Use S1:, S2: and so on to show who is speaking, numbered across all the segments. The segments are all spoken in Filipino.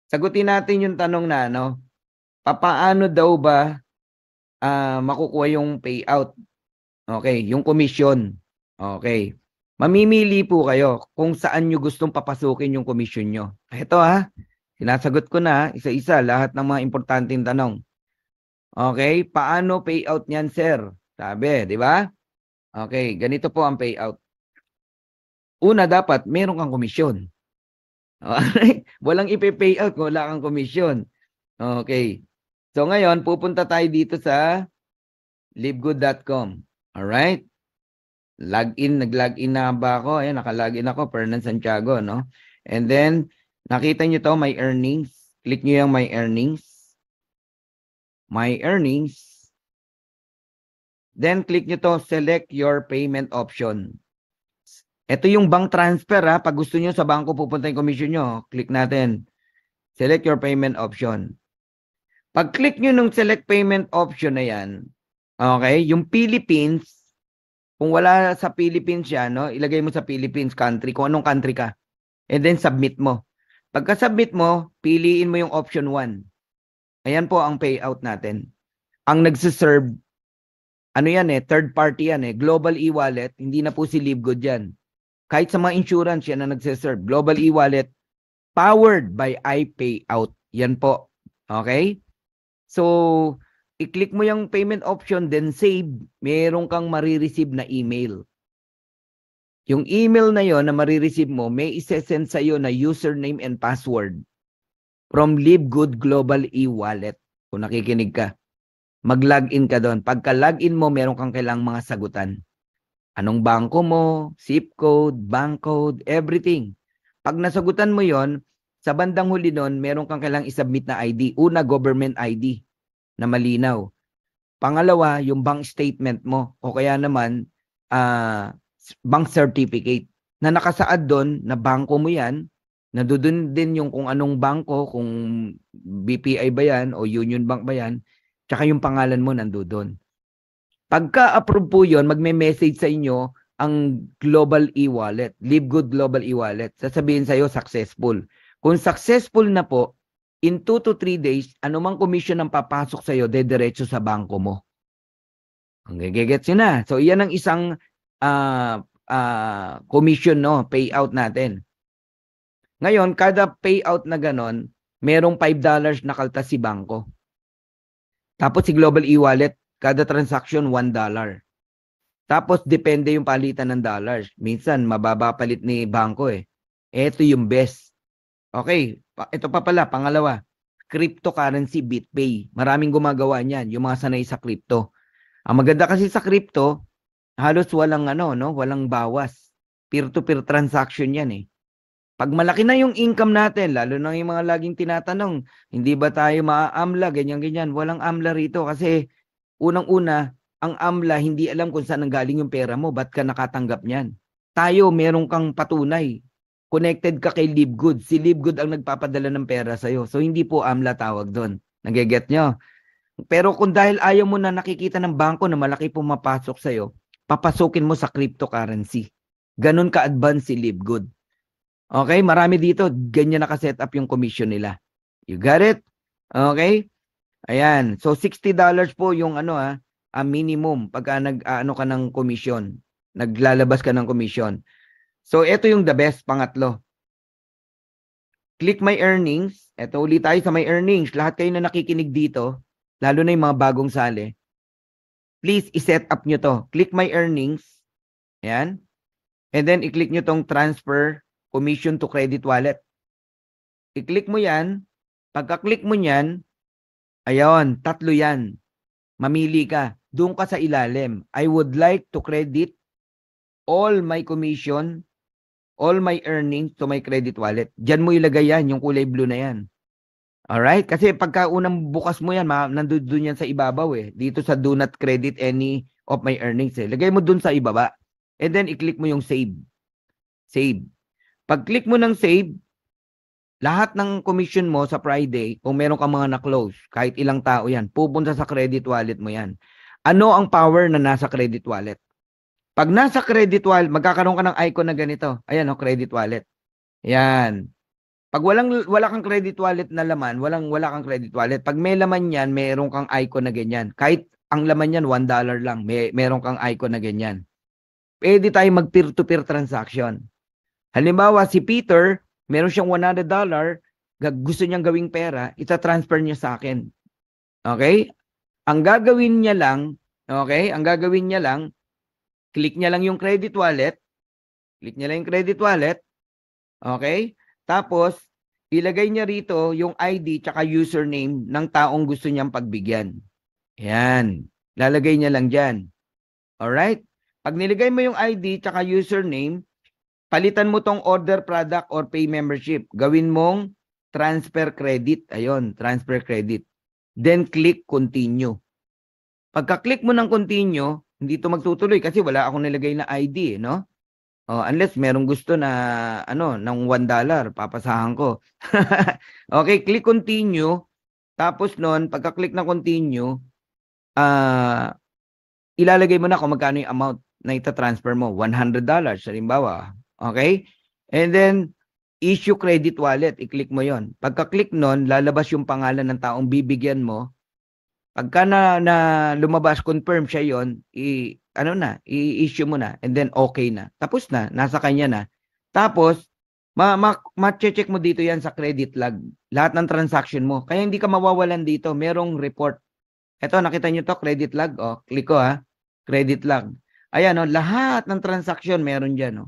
S1: Sagutin natin yung tanong na ano, papaano daw ba makukuha yung payout? Okay, yung commission. Okay. Mamimili po kayo kung saan nyo gustong papasukin yung commission nyo. Ito sinasagot ko na isa-isa lahat ng mga importanteng tanong. Okay, paano payout niyan, sir? Sabi, di ba? Okay, ganito po ang payout. Una, dapat meron kang komisyon. Okay? Walang ipe-payout kung wala kang komisyon. Okay. So ngayon, pupunta tayo dito sa livegood.com. Alright? Nag-login na ba ako? Ayan, naka-login ako, Fernan Santiago, no? And then, nakita nyo to, my earnings. Click nyo yung my earnings. My earnings. Then, click nyo to, select your payment option. Ito yung bank transfer, Pag gusto nyo sa bangko pupunta yung commission nyo, click natin. Select your payment option. Pag-click nyo nung select payment option na yan, okay, yung Philippines, kung wala sa Philippines yan, no, ilagay mo sa Philippines country, kung anong country ka. And then submit mo. Pagka-submit mo, piliin mo yung option 1. Ayan po ang payout natin. Ang nagsiserve, ano yan third party yan Global e-wallet, hindi na po si Livegood yan. Kahit sa mga insurance, yan na nagsiserve. Global e-wallet, powered by iPayout. Yan po. Okay? So, i-click mo yung payment option, then save, meron kang marireceive na email. Yung email na yon na marireceive mo, may isesend sa'yo na username and password from Livegood Global e-wallet. Kung nakikinig ka, mag-login ka doon. Pagka-login mo, meron kang kailangang mga sagutan. Anong bangko mo, zip code, bank code, everything. Pag nasagutan mo yon, sa bandang huli nun, meron kang kailangang isubmit na ID. Una, government ID na malinaw. Pangalawa, yung bank statement mo o kaya naman bank certificate na nakasaad doon na bangko mo yan, na doon din yung kung anong bangko, kung BPI ba yan o Union Bank ba yan, tsaka yung pangalan mo nandoon. Pagka-approve po yun, magme-message sa inyo ang Global e-wallet, Livegood Global e-wallet. Sasabihin sa'yo, successful. Kung successful na po, in 2 to 3 days, anumang commission ang papasok sa'yo, dediretso sa bangko mo. Ang gagets yun na. So, yan ang isang commission, payout natin. Ngayon, kada payout na ganon, merong $5 na kaltas si bangko. Tapos si Global e-wallet, kada transaction, $1. Tapos, depende yung palitan ng dollars. Minsan, mababa palit ni bangko Ito yung best. Okay, ito pa pala, pangalawa. Cryptocurrency BitPay. Maraming gumagawa niyan, yung mga sanay sa crypto. Ang maganda kasi sa crypto, halos walang walang bawas. Peer-to-peer transaction yan Pag malaki na yung income natin, lalo na yung mga laging tinatanong, hindi ba tayo maa-AMLA, ganyan-ganyan. Walang AMLA rito kasi unang-una, ang AMLA hindi alam kung saan nanggaling yung pera mo, ba't ka nakatanggap niyan. Tayo, meron kang patunay. Connected ka kay Livegood. Si Livegood ang nagpapadala ng pera sa'yo. So, hindi po AMLA tawag doon. Nageget nyo? Pero kung dahil ayaw mo na nakikita ng bangko na malaki pumapasok sa'yo, papasukin mo sa cryptocurrency. Ganun ka-advance si Livegood. Okay, marami dito, ganyan naka-set up yung commission nila. You got it? Okay? Ayan. So, $60 po yung minimum pagka nag-ano ka ng commission. Naglalabas ka ng commission. So, ito yung the best, pangatlo. Click my earnings. Ito ulit tayo sa my earnings. Lahat kayo na nakikinig dito, lalo na yung mga bagong sali, please i-set up nyo to. Click my earnings. Ayan. And then, i-click nyo tong transfer commission to credit wallet. I-click mo yan. Pagka-click mo yan, ayun, 3 yan. Mamili ka. Doon ka sa ilalim. I would like to credit all my commission, all my earnings to my credit wallet. Diyan mo ilagay yan, yung kulay blue na yan. Alright? Kasi pagka unang bukas mo yan, nandun yan sa ibabaw Dito sa do not credit any of my earnings Lagay mo dun sa ibaba. And then, i-click mo yung save. Save. Pag-click mo ng save, lahat ng commission mo sa Friday, kung meron kang mga na-close, kahit ilang tao yan, pupunta sa credit wallet mo yan. Ano ang power na nasa credit wallet? Pag nasa credit wallet, magkakaroon ka ng icon na ganito. Ayan credit wallet. Yan. Pag wala kang credit wallet na laman, wala kang credit wallet. Pag may laman yan, meron kang icon na ganyan. Kahit ang laman yan, $1 lang, meron kang icon na ganyan. Pwede tayo mag peer-to-peer transaction. Halimbawa, si Peter, meron siyang $100, gusto niyang gawing pera, ita-transfer niya sa akin. Okay? Ang gagawin niya lang, click niya lang yung credit wallet. Okay? Tapos, ilagay niya rito yung ID tsaka username ng taong gusto niyang pagbigyan. Yan. Lalagay niya lang dyan. Alright? Pag nilagay mo yung ID tsaka username, palitan mo tong order product or pay membership. Gawin mong transfer credit. Ayun, transfer credit. Then, click continue. Pagka-click mo ng continue, hindi ito magtutuloy kasi wala akong nilagay na ID, no? Unless merong gusto na ng $1, papasahan ko. Okay, click continue. Tapos noon, pagka-click na continue, ilalagay mo na kung magkano yung amount na ita-transfer mo. $100, halimbawa. Okay? And then, issue credit wallet. I-click mo yon. Pagka-click noon, lalabas yung pangalan ng taong bibigyan mo. Pagka na lumabas, confirm siya yon, i-issue mo na, and then okay na. Tapos na, nasa kanya na. Tapos, ma-check mo dito yan sa credit log. Lahat ng transaction mo. Kaya hindi ka mawawalan dito. Merong report. Ito, nakita nyo to, credit log. Click ko credit log. Ayan, lahat ng transaction meron dyan.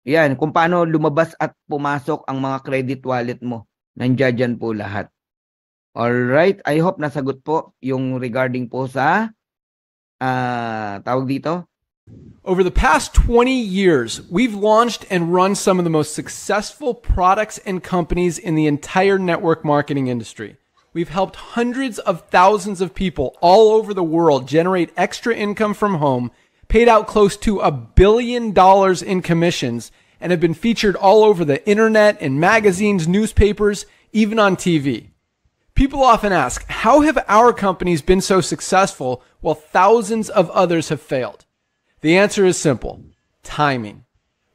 S1: Yan, kung paano lumabas at pumasok ang mga credit wallet mo. Nandiyan dyan po lahat. Alright, I hope nasagot po yung regarding po sa tawag dito.
S2: Over the past 20 years, we've launched and run some of the most successful products and companies in the entire network marketing industry. We've helped hundreds of thousands of people all over the world generate extra income from home, paid out close to $1 billion in commissions, and have been featured all over the internet, in magazines, newspapers, even on TV. People often ask, how have our companies been so successful while thousands of others have failed? The answer is simple: timing.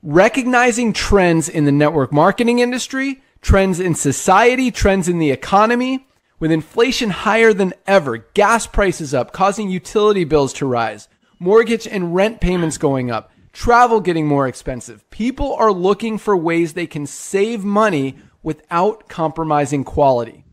S2: Recognizing trends in the network marketing industry, trends in society, trends in the economy. With inflation higher than ever, gas prices up, causing utility bills to rise, mortgage and rent payments going up, travel getting more expensive. People are looking for ways they can save money without compromising quality.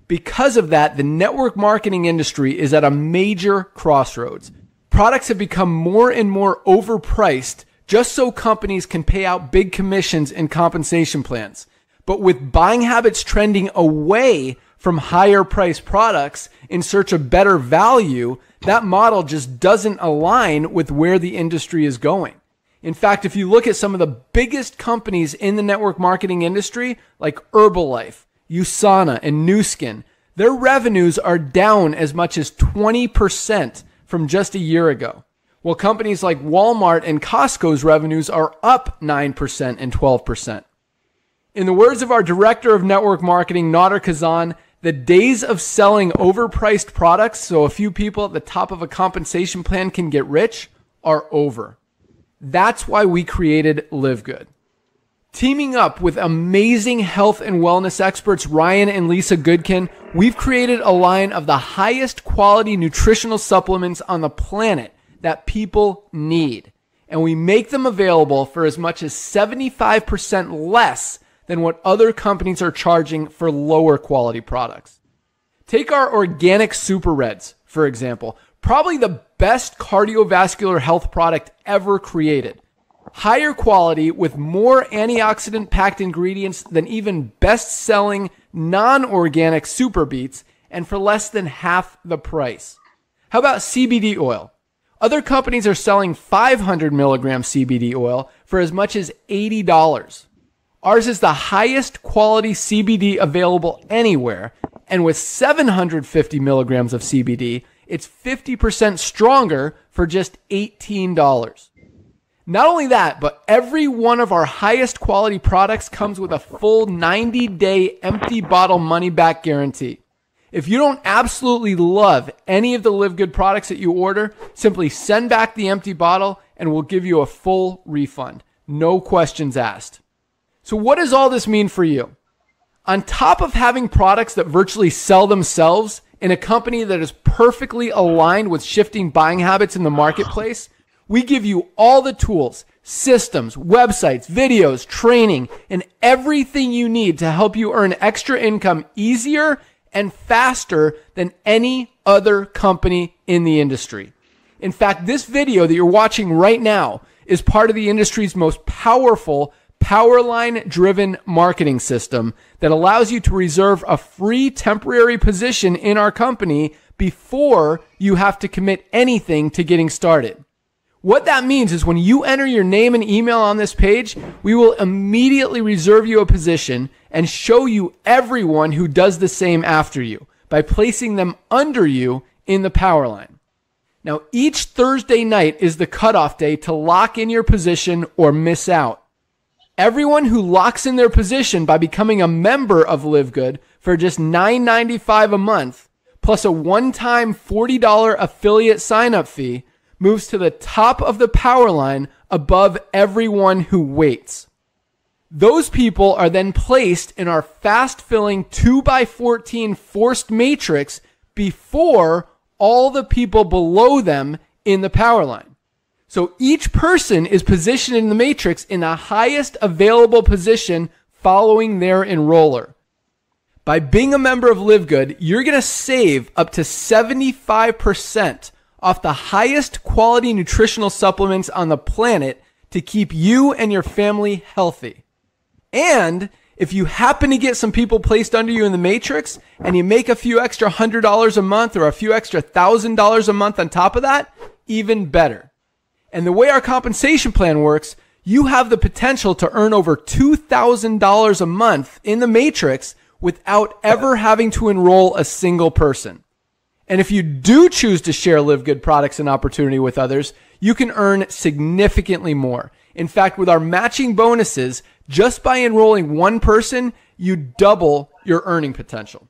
S2: Because of that, the network marketing industry is at a major crossroads. Products have become more and more overpriced just so companies can pay out big commissions and compensation plans. But with buying habits trending away from higher priced products in search of better value, that model just doesn't align with where the industry is going. In fact, if you look at some of the biggest companies in the network marketing industry, like Herbalife, USANA, and Nu Skin, their revenues are down as much as 20% from just a year ago, while companies like Walmart and Costco's revenues are up 9% and 12%. In the words of our director of network marketing, Nader Kazan, the days of selling overpriced products so a few people at the top of a compensation plan can get rich are over. That's why we created Live Good. Teaming up with amazing health and wellness experts Ryan and Lisa Goodkin, we've created a line of the highest quality nutritional supplements on the planet that people need. And we make them available for as much as 75% less than what other companies are charging for lower quality products. Take our organic Super Reds, for example, probably the best cardiovascular health product ever created. Higher quality with more antioxidant-packed ingredients than even best-selling non-organic Super Beets, and for less than half the price. How about CBD oil? Other companies are selling 500 milligram CBD oil for as much as $80. Ours is the highest quality CBD available anywhere, and with 750 milligrams of CBD, it's 50% stronger for just $18. Not only that, but every one of our highest quality products comes with a full 90-day empty bottle money-back guarantee. If you don't absolutely love any of the Live Good products that you order, simply send back the empty bottle and we'll give you a full refund. No questions asked. So what does all this mean for you? On top of having products that virtually sell themselves in a company that is perfectly aligned with shifting buying habits in the marketplace, we give you all the tools, systems, websites, videos, training, and everything you need to help you earn extra income easier and faster than any other company in the industry. In fact, this video that you're watching right now is part of the industry's most powerful Powerline-driven marketing system that allows you to reserve a free temporary position in our company before you have to commit anything to getting started. What that means is when you enter your name and email on this page, we will immediately reserve you a position and show you everyone who does the same after you by placing them under you in the Powerline. Now, each Thursday night is the cutoff day to lock in your position or miss out. Everyone who locks in their position by becoming a member of Live Good for just $9.95 a month, plus a one-time $40 affiliate sign-up fee, moves to the top of the Powerline above everyone who waits. Those people are then placed in our fast-filling 2x14 forced matrix before all the people below them in the Powerline. So each person is positioned in the matrix in the highest available position following their enroller. By being a member of Live Good, you're going to save up to 75% off the highest quality nutritional supplements on the planet to keep you and your family healthy. And if you happen to get some people placed under you in the matrix and you make a few extra $100 a month or a few extra $1,000 a month on top of that, even better. And the way our compensation plan works, you have the potential to earn over $2,000 a month in the matrix without ever having to enroll a single person. And if you do choose to share Live Good products and opportunity with others, you can earn significantly more. In fact, with our matching bonuses, just by enrolling one person, you double your earning potential.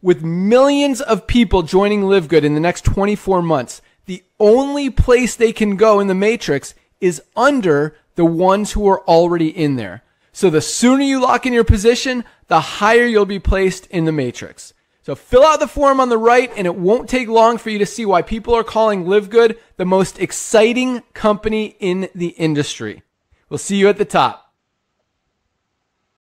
S2: With millions of people joining Live Good in the next 24 months, the only place they can go in the matrix is under the ones who are already in there. So the sooner you lock in your position, the higher you'll be placed in the matrix. So fill out the form on the right, and it won't take long for you to see why people are calling Live Good the most exciting company in the industry. We'll see you at the top.